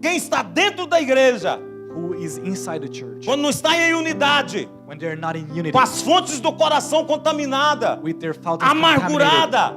Quem está dentro da igreja, Who is inside the church? quando não está em unidade, When they're not in unity, com as fontes do coração contaminada, with their fountains contaminated, amargurada,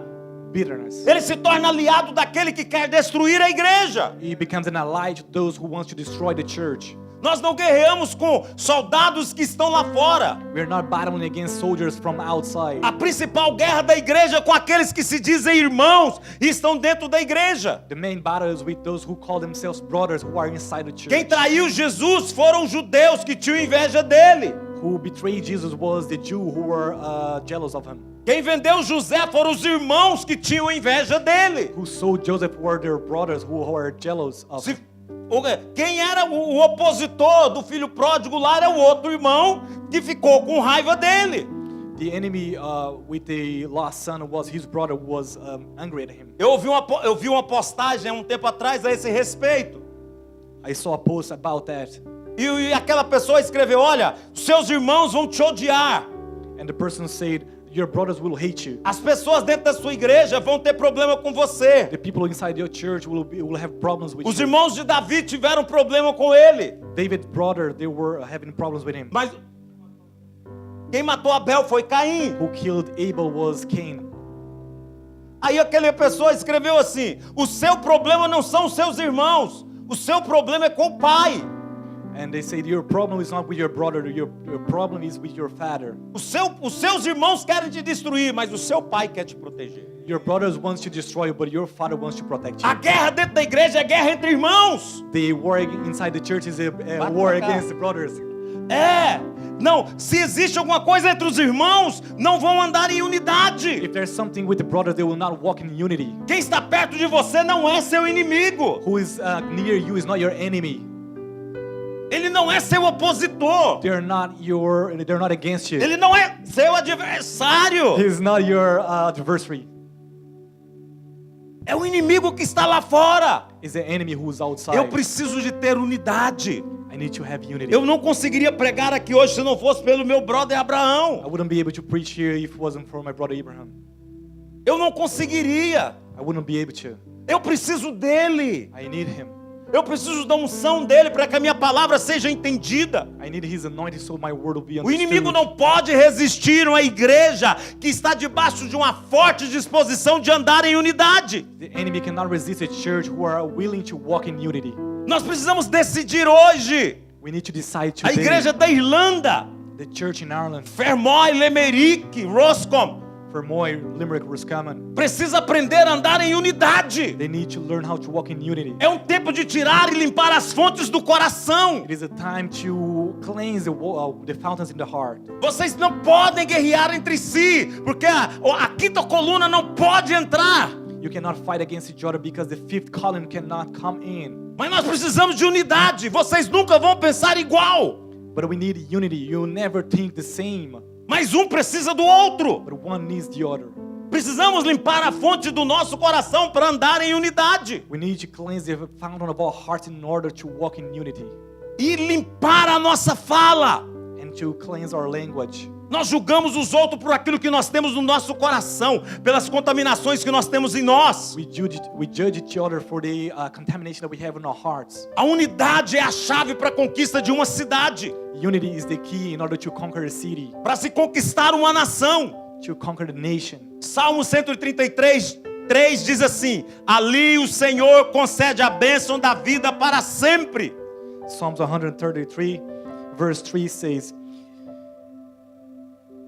bitterness. Ele se torna aliado daquele que quer destruir a igreja. He becomes an ally to those who want to destroy the church. Nós não guerreamos com soldados que estão lá fora. We are not battling against soldiers from outside. A principal guerra da igreja é com aqueles que se dizem irmãos e estão dentro da igreja. The main battle is with those who call themselves brothers who are inside the church. Quem traiu Jesus foram os judeus que tinham inveja dele. Who betrayed Jesus was the Jew who were jealous of him. Quem vendeu José foram os irmãos que tinham inveja dele. Who sold Joseph were their brothers who were jealous of him. Quem era o opositor do filho pródigo lá era o outro irmão que ficou com raiva dele. The enemy with the lost son was his brother who was angry at him. Eu vi uma postagem há um tempo atrás a esse respeito. I saw a post about that. E aquela pessoa escreveu: olha, seus irmãos vão te odiar. And the person said, your brothers will hate you. As pessoas dentro da sua igreja vão ter problema com você. The people inside your church will have problems with Os you. irmãos de Davi tiveram problema com ele. David's brother, they were having problems with him. Mas quem matou Abel foi Caim. Who killed Abel was Cain. Aí aquela pessoa escreveu assim: o seu problema não são os seus irmãos, o seu problema é com o pai. And they said, your problem is not with your brother, your problem is with your father. Os seus irmãos querem te destruir, mas o seu pai quer te proteger. Your brothers wants to destroy you, but your father wants to protect you. A guerra dentro da igreja é guerra entre irmãos. The war inside the church is a Bate war pra cá. against the brothers. Não, se existe alguma coisa entre os irmãos, não vão andar em unidade. If there's something with the brothers, they will not walk in unity. Quem está perto de você não é seu inimigo. Who is near you is not your enemy. Ele não é seu opositor. They're not against you. Ele não é seu adversário. He's not your adversary. É o inimigo que está lá fora. It's the enemy who's outside. Eu preciso de ter unidade. I need to have unity. Eu não conseguiria pregar aqui hoje se não fosse pelo meu brother I Abraão. wouldn't be able to preach here if it wasn't for my brother Abraham. Eu não conseguiria. I wouldn't be able to. Eu preciso dele. I need him. Eu preciso da unção dele para que a minha palavra seja entendida. I need his anointing so my word will be O inimigo understood. não pode resistir a uma igreja que está debaixo de uma forte disposição de andar em unidade. The enemy cannot resist a church who are willing to walk in unity. Nós precisamos decidir hoje. We need to decide A today. igreja da Irlanda, The church in Ireland, Fermoy, Limerick, Roscommon, Fermoy, Limerick, Roscommon, precisa aprender a andar em unidade. they need to learn how to walk in unity. É um tempo de tirar e limpar as fontes do coração. It is a time to cleanse the fountains in the heart. Vocês não podem guerrear entre si, porque a quinta coluna não pode entrar. You cannot fight against each other because the fifth column cannot come in. Mas nós precisamos de unidade. Vocês nunca vão pensar igual. But we need unity. You never think the same. Mas um precisa do outro. But one needs the other. Precisamos limpar a fonte do nosso coração para andar em unidade. We need to cleanse the fountain of our hearts in order to walk in unity. E limpar a nossa fala. And to cleanse our language. Nós julgamos os outros por aquilo que nós temos no nosso coração, pelas contaminações que nós temos em nós. We judge each other for the contamination that we have in our hearts. A unidade é a chave para a conquista de uma cidade, Unity is the key in order to conquer a city, para se conquistar uma nação. to conquer the nation. Salmo 133:3 diz assim: ali o Senhor concede a bênção da vida para sempre. Psalms 133 verse 3 says,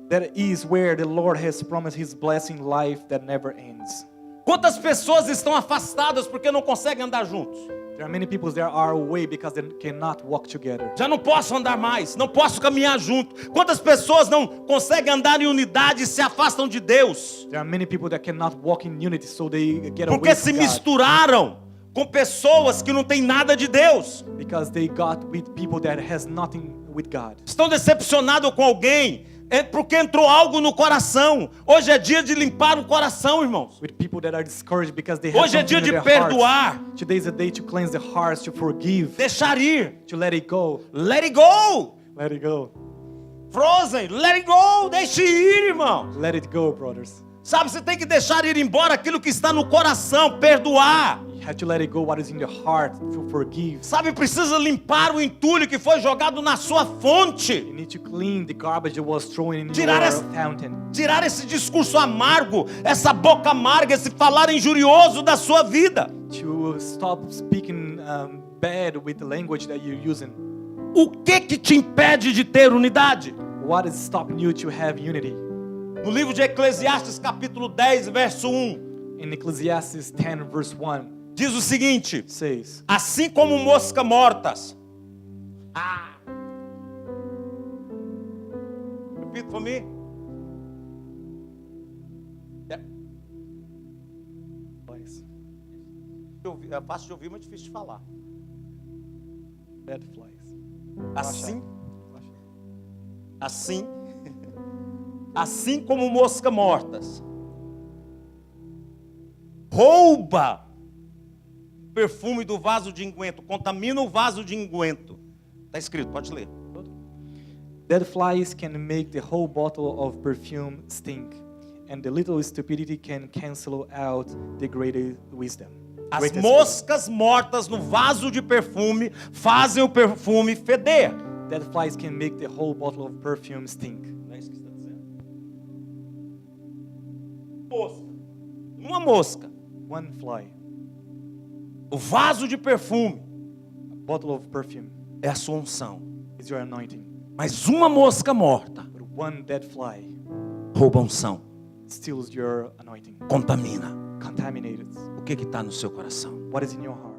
that is where the Lord has promised his blessing life that never ends. Quantas pessoas estão afastadas porque não conseguem andar juntos? There are many people that are away because they cannot walk together. Já não posso andar mais, não posso caminhar junto. Quantas pessoas não conseguem andar em unidade e se afastam de Deus? There are many people that cannot walk in unity, so they get Porque away se from God. misturaram com pessoas que não têm nada de Deus. Because they got with people that has nothing with God. Estão decepcionados com alguém, é porque entrou algo no coração. Hoje é dia de limpar o coração, irmãos. With people that are discouraged because they have Hoje é something dia in de their perdoar. hearts. Today is a day to cleanse the hearts, to forgive, Deixar ir. to let it go. Let it go. Let it go. Frozen, let it go. Deixe ir, irmão. Let it go, brothers. Sabe, você tem que deixar ir embora aquilo que está no coração, perdoar. You Have to let it go what is in your heart to forgive. Sabe, precisa limpar o entulho que foi jogado na sua fonte. You need to clean the garbage that was thrown in Tirar your essa- fountain. Tirar esse discurso amargo, essa boca amarga, esse falar injurioso da sua vida. To stop speaking bad with the language that you're using. O que te impede de ter unidade? What is stopping you to have unity? No livro de Eclesiastes, capítulo 10, verso 1, In Ecclesiastes 10 verse 1 diz o seguinte: it says, assim como moscas mortas. Repeat for me. É fácil de ouvir, mas difícil de falar. dead flies. Assim como moscas mortas, rouba o perfume do vaso de unguento, contamina o vaso de unguento. Está escrito, pode ler. Dead flies can make the whole bottle of perfume stink, and the little stupidity can cancel out the greater wisdom. As Greatest moscas mortas no vaso de perfume fazem o perfume feder. wisdom. Dead flies can make the whole bottle of perfume stink. Não é isso que está dizendo? Mosca. Uma mosca. One fly, O vaso de perfume a bottle of perfume é a sua unção. is your anointing. Mas uma mosca morta But one dead fly rouba a unção, steals your anointing, contamina. contaminated. O que está no seu coração? What is in your heart?